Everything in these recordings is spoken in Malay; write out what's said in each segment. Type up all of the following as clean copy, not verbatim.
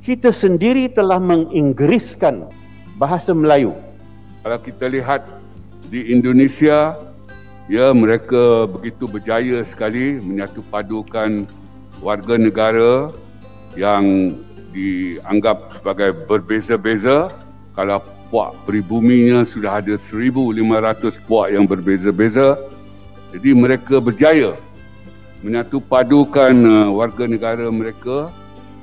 kita sendiri telah menginggriskan bahasa Melayu. Kalau kita lihat di Indonesia, ya, mereka begitu berjaya sekali menyatu padukan warga negara yang dianggap sebagai berbeza-beza. Kalau puak peribuminya sudah ada 1,500 puak yang berbeza-beza. Jadi mereka berjaya menyatu padukan warga negara mereka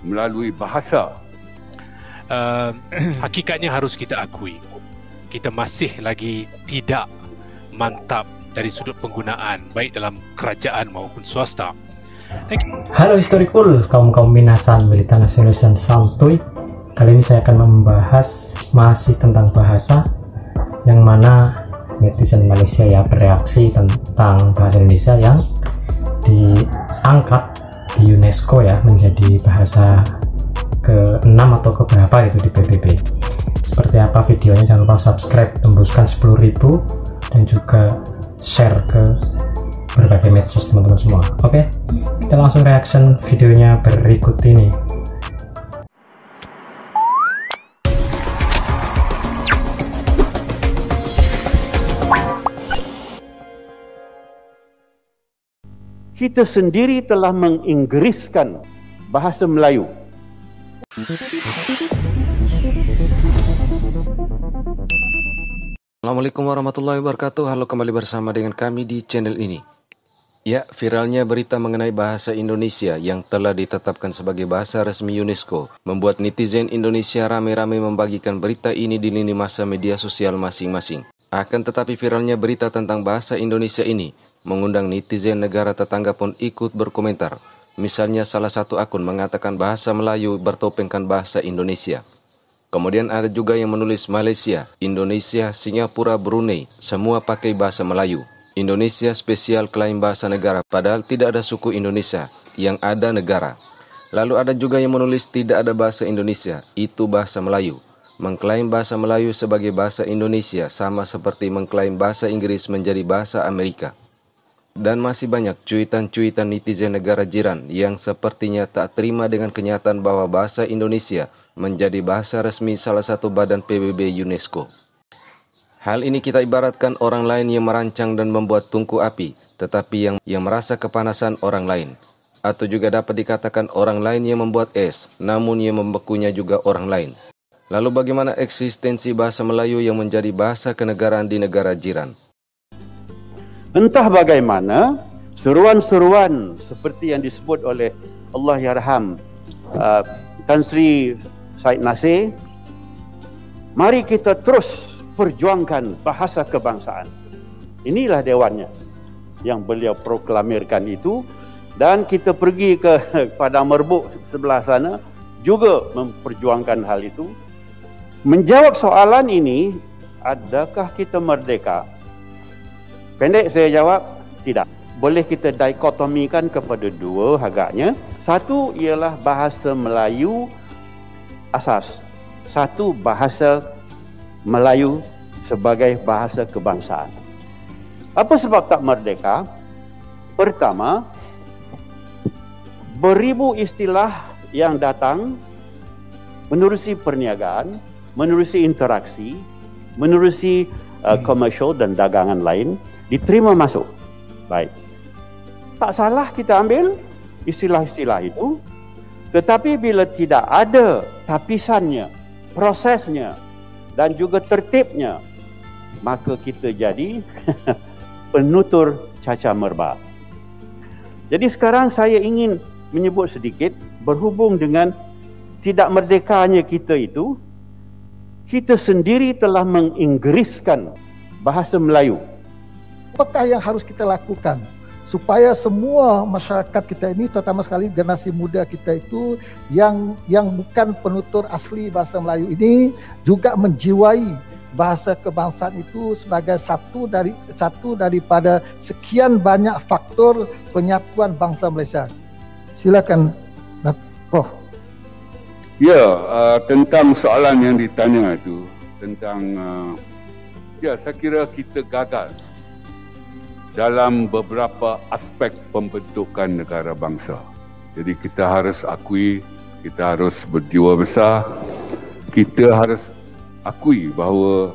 melalui bahasa. Hakikatnya harus kita akui, kita masih lagi tidak mantap dari sudut penggunaan baik dalam kerajaan maupun swasta. Halo historikul, kaum minasan, militer nasionalis dan santuy. Kali ini saya akan membahas masih tentang bahasa, yang mana netizen Malaysia ya bereaksi tentang bahasa Indonesia yang diangkat di UNESCO ya menjadi bahasa ke-6 atau ke-berapa itu di PBB. Seperti apa videonya, jangan lupa subscribe, tembuskan 10.000 dan juga share ke berbagai medsos teman-teman semua. Oke, kita langsung reaction videonya berikut ini. Kita sendiri telah menginggriskan bahasa Melayu. Assalamualaikum warahmatullahi wabarakatuh. Halo, kembali bersama dengan kami di channel ini. Ya, viralnya berita mengenai bahasa Indonesia yang telah ditetapkan sebagai bahasa resmi UNESCO membuat netizen Indonesia ramai-ramai membagikan berita ini di lini masa media sosial masing-masing. Akan tetapi viralnya berita tentang bahasa Indonesia ini mengundang netizen negara tetangga pun ikut berkomentar. Misalnya salah satu akun mengatakan bahasa Melayu bertopengkan bahasa Indonesia. Kemudian ada juga yang menulis Malaysia, Indonesia, Singapura, Brunei, semua pakai bahasa Melayu. Indonesia spesial klaim bahasa negara, padahal tidak ada suku Indonesia, yang ada negara. Lalu ada juga yang menulis tidak ada bahasa Indonesia, itu bahasa Melayu. Mengklaim bahasa Melayu sebagai bahasa Indonesia sama seperti mengklaim bahasa Inggris menjadi bahasa Amerika. Dan masih banyak cuitan-cuitan netizen negara jiran yang sepertinya tak terima dengan kenyataan bahwa bahasa Indonesia menjadi bahasa resmi salah satu badan PBB UNESCO. Hal ini kita ibaratkan orang lain yang merancang dan membuat tungku api, tetapi yang merasa kepanasan orang lain. Atau juga dapat dikatakan orang lain yang membuat es, namun yang membekunya juga orang lain. Lalu bagaimana eksistensi bahasa Melayu yang menjadi bahasa kenegaraan di negara jiran? Entah bagaimana, seruan-seruan seperti yang disebut oleh Allahyarham Tan Sri Said Nasir, mari kita terus perjuangkan bahasa kebangsaan. Inilah dewannya yang beliau proklamirkan itu, dan kita pergi ke Padang Merbuk sebelah sana juga memperjuangkan hal itu. Menjawab soalan ini, adakah kita merdeka? Pendek saya jawab, tidak. Boleh kita dikotomikan kepada dua agaknya. Satu ialah bahasa Melayu asas. Satu bahasa Melayu sebagai bahasa kebangsaan. Apa sebab tak merdeka? Pertama, beribu istilah yang datang menerusi perniagaan, menerusi interaksi, menerusi komersial dan dagangan lain, diterima masuk. Baik. Tak salah kita ambil istilah-istilah itu, tetapi bila tidak ada tapisannya, prosesnya dan juga tertibnya, maka kita jadi penutur caca merba. Jadi sekarang saya ingin menyebut sedikit berhubung dengan tidak merdekanya kita itu, kita sendiri telah menginggriskan bahasa Melayu. Apakah yang harus kita lakukan supaya semua masyarakat kita ini, terutama sekali generasi muda kita itu yang bukan penutur asli bahasa Melayu ini juga menjiwai bahasa kebangsaan itu sebagai satu daripada sekian banyak faktor penyatuan bangsa Malaysia. Silakan, Prof. Ya, tentang soalan yang ditanya itu tentang ya, saya kira kita gagal dalam beberapa aspek pembentukan negara bangsa. Jadi kita harus akui Kita harus berjiwa besar. Kita harus akui bahawa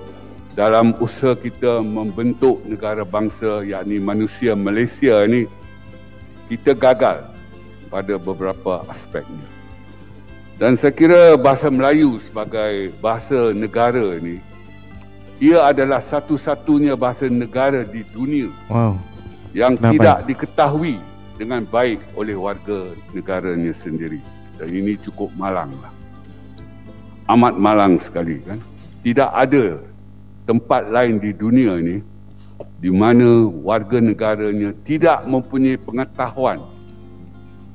dalam usaha kita membentuk negara bangsa, yakni manusia Malaysia ni, kita gagal pada beberapa aspeknya. Dan saya kira bahasa Melayu sebagai bahasa negara ni, ia adalah satu-satunya bahasa negara di dunia yang tidak diketahui dengan baik oleh warga negaranya sendiri. Dan ini cukup malang lah. Amat malang sekali kan. Tidak ada tempat lain di dunia ni di mana warga negaranya tidak mempunyai pengetahuan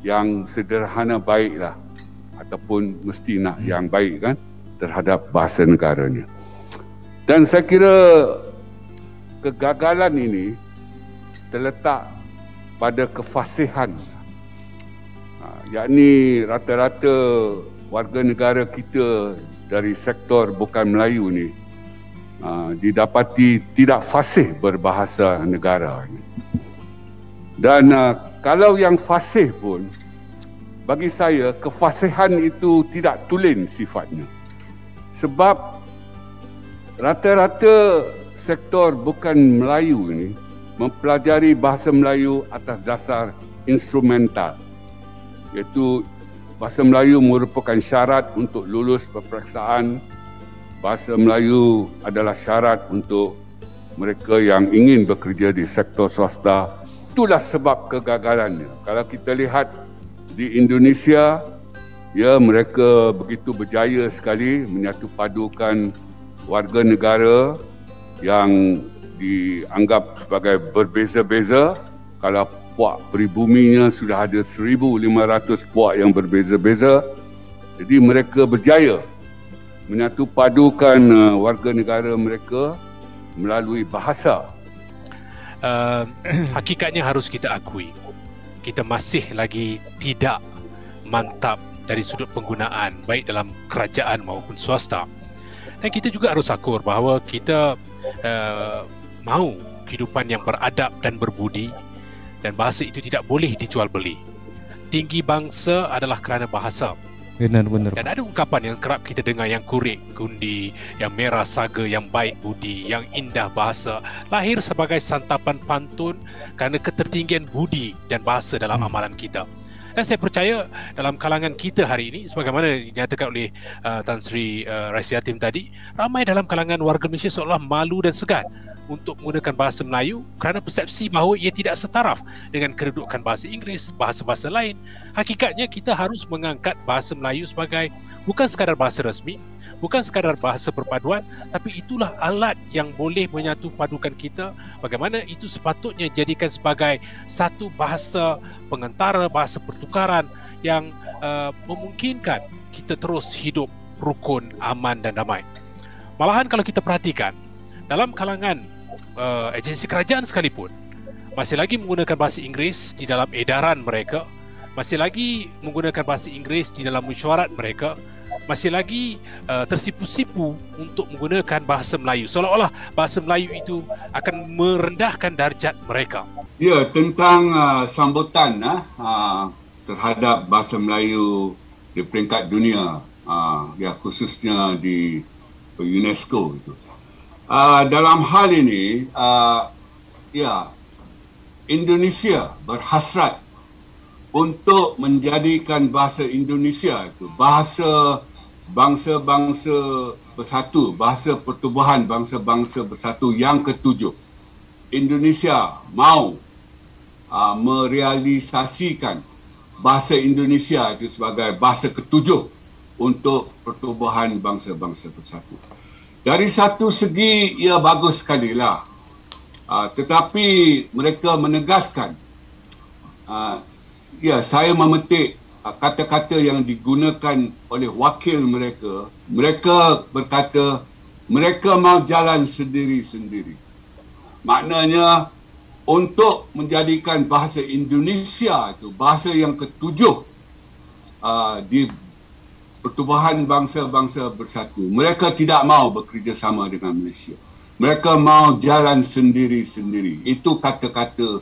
yang sederhana baiklah, ataupun mesti nak yang baik kan terhadap bahasa negaranya. Dan saya kira kegagalan ini terletak pada kefasihan, yakni rata-rata warga negara kita dari sektor bukan Melayu ni didapati tidak fasih berbahasa negara. Dan kalau yang fasih pun, bagi saya kefasihan itu tidak tulen sifatnya. Sebab rata-rata sektor bukan Melayu ini mempelajari bahasa Melayu atas dasar instrumental, iaitu bahasa Melayu merupakan syarat untuk lulus peperiksaan. Bahasa Melayu adalah syarat untuk mereka yang ingin bekerja di sektor swasta. Itulah sebab kegagalannya. Kalau kita lihat di Indonesia, ya, mereka begitu berjaya sekali menyatu padukan warga negara yang dianggap sebagai berbeza-beza. Kalau puak peribuminya sudah ada 1,500 puak yang berbeza-beza. Jadi mereka berjaya menyatu padukan warga negara mereka melalui bahasa. Hakikatnya harus kita akui, kita masih lagi tidak mantap dari sudut penggunaan baik dalam kerajaan maupun swasta. Dan kita juga harus akur bahawa kita mahu kehidupan yang beradab dan berbudi, dan bahasa itu tidak boleh dijual beli. Tinggi bangsa adalah kerana bahasa. Benar. Dan ada ungkapan yang kerap kita dengar, yang kurik kundi, yang merah saga, yang baik budi, yang indah bahasa, lahir sebagai santapan pantun kerana ketertinggian budi dan bahasa dalam amalan kita. Dan saya percaya dalam kalangan kita hari ini, sebagaimana dinyatakan oleh Tan Sri Raisi Yatim tadi, ramai dalam kalangan warga Malaysia seolah malu dan segan untuk menggunakan bahasa Melayu kerana persepsi bahawa ia tidak setaraf dengan kedudukan bahasa Inggeris, bahasa-bahasa lain. Hakikatnya kita harus mengangkat bahasa Melayu sebagai bukan sekadar bahasa rasmi, bukan sekadar bahasa perpaduan, tapi itulah alat yang boleh menyatu padukan kita. Bagaimana itu sepatutnya jadikan sebagai satu bahasa pengantara, bahasa pertukaran yang memungkinkan kita terus hidup rukun, aman dan damai. Malahan kalau kita perhatikan, dalam kalangan agensi kerajaan sekalipun masih lagi menggunakan bahasa Inggeris di dalam edaran mereka, masih lagi menggunakan bahasa Inggeris di dalam mesyuarat mereka, masih lagi tersipu-sipu untuk menggunakan bahasa Melayu, seolah-olah bahasa Melayu itu akan merendahkan darjat mereka. Ya, tentang sambutan terhadap bahasa Melayu di peringkat dunia, ya, khususnya di UNESCO itu. Dalam hal ini, ya, Indonesia berhasrat untuk menjadikan bahasa Indonesia itu bahasa bangsa-bangsa bersatu, bahasa pertubuhan bangsa-bangsa bersatu yang ketujuh. Indonesia mahu merealisasikan bahasa Indonesia itu sebagai bahasa ketujuh untuk pertubuhan bangsa-bangsa bersatu. Dari satu segi ia bagus sekali lah, tetapi mereka menegaskan, ya, saya memetik kata-kata yang digunakan oleh wakil mereka. Mereka berkata mereka mahu jalan sendiri-sendiri. Maknanya untuk menjadikan bahasa Indonesia itu bahasa yang ketujuh di pertubuhan bangsa-bangsa bersatu, mereka tidak mahu bekerjasama dengan Malaysia. Mereka mahu jalan sendiri-sendiri. Itu kata-kata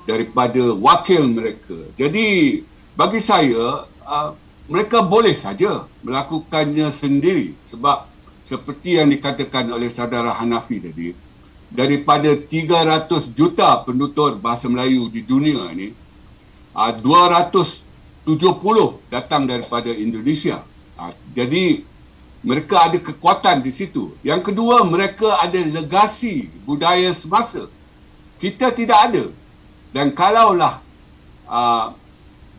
daripada wakil mereka. Jadi bagi saya mereka boleh saja melakukannya sendiri, sebab seperti yang dikatakan oleh saudara Hanafi tadi, daripada 300 juta penutur bahasa Melayu di dunia ini, 270 datang daripada Indonesia. Jadi mereka ada kekuatan di situ. Yang kedua, mereka ada legasi budaya semasa. Kita tidak ada. Dan kalaulah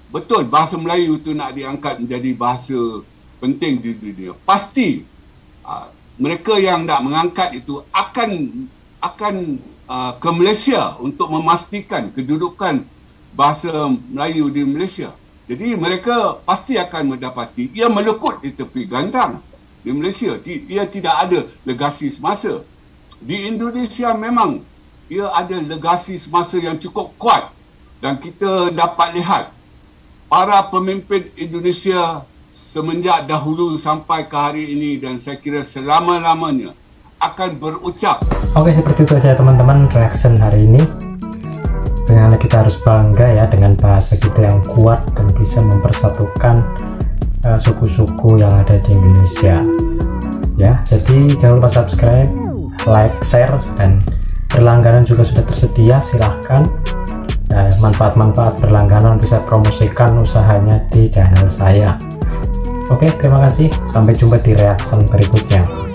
betul bahasa Melayu itu nak diangkat menjadi bahasa penting di dunia, pasti mereka yang nak mengangkat itu akan ke Malaysia untuk memastikan kedudukan bahasa Melayu di Malaysia. Jadi mereka pasti akan mendapati ia melekut di tepi gantang di Malaysia. Ia tidak ada legasi semasa. Di Indonesia memang ia ada legasi semasa yang cukup kuat, dan kita dapat lihat para pemimpin Indonesia semenjak dahulu sampai ke hari ini, dan saya kira selama-lamanya akan berucap. Oke, seperti itu aja teman-teman reaction hari ini. Dengan kita harus bangga ya dengan bahasa kita yang kuat dan bisa mempersatukan suku-suku yang ada di Indonesia. Ya, jadi jangan lupa subscribe, like, share, dan berlangganan juga sudah tersedia. Silahkan manfaat-manfaat berlangganan bisa promosikan usahanya di channel saya. Oke, terima kasih. Sampai jumpa di reaction berikutnya.